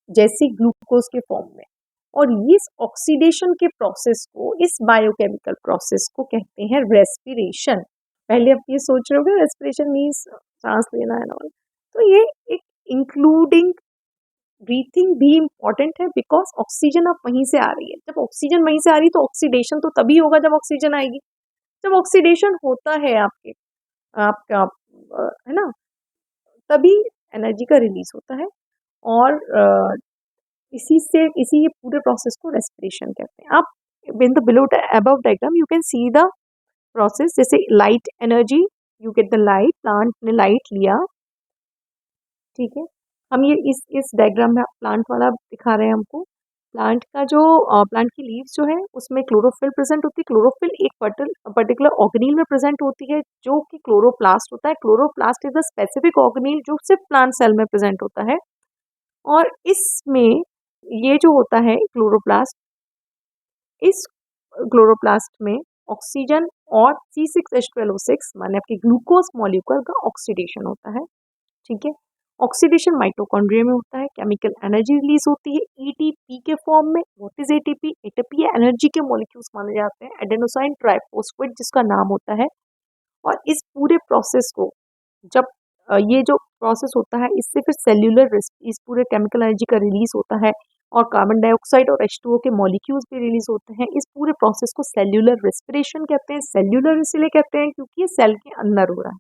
जैसे ग्लूकोज के फॉर्म में। और इस ऑक्सीडेशन के प्रोसेस को, इस बायोकेमिकल प्रोसेस को कहते हैं रेस्पिरेशन। पहले आप ये सोच रहे होगे रेस्पिरेशन मीन्स सांस लेना है और, तो ये एक इंक्लूडिंग ब्रीथिंग भी इम्पॉर्टेंट है, बिकॉज ऑक्सीजन आप वहीं से आ रही है। जब ऑक्सीजन वहीं से आ रही है तो ऑक्सीडेशन तो तभी होगा जब ऑक्सीजन आएगी। जब ऑक्सीडेशन होता है आपके आपका है ना, तभी एनर्जी का रिलीज होता है। और इसी ये पूरे प्रोसेस को रेस्पिरेशन कहते हैं। आप in the below above diagram you can see the process, जैसे light energy, you get the light, plant ने लाइट लिया, ठीक है। हम ये इस डायग्राम में प्लांट वाला दिखा रहे हैं हमको। प्लांट का जो प्लांट की लीव्स जो है उसमें क्लोरोफिल प्रेजेंट होती है। क्लोरोफिल एक पर्टिकुलर ऑर्गेनील में प्रेजेंट होती है जो कि क्लोरोप्लास्ट होता है। क्लोरोप्लास्ट इज अ स्पेसिफिक ऑर्गेनील जो सिर्फ प्लांट सेल में प्रेजेंट होता है। और इसमें ये जो होता है क्लोरोप्लास्ट, इस क्लोरोप्लास्ट में ऑक्सीजन और C6H12O6 माने आपके ग्लूकोज मॉलिक्यूल का ऑक्सीडेशन होता है, ठीक है। ऑक्सीडेशन माइटोकॉन्ड्रिया में होता है, केमिकल एनर्जी रिलीज होती है एटीपी के फॉर्म में। What is ATP? ATP energy के मॉलिक्यूल्स माने जाते हैं, एडेनोसाइन ट्राइफॉस्फेट जिसका नाम होता है। और इस पूरे प्रोसेस को जब ये जो प्रोसेस होता है इससे फिर सेल्यूलर इस पूरे केमिकल एनर्जी का रिलीज होता है और कार्बन डाइऑक्साइड और H2O के मॉलिक्यूल्स भी रिलीज होते हैं। इस पूरे प्रोसेस को सेल्यूलर रेस्पिरेशन कहते हैं। सेल्यूलर इसलिए कहते हैं क्योंकि ये सेल के अंदर हो रहा है।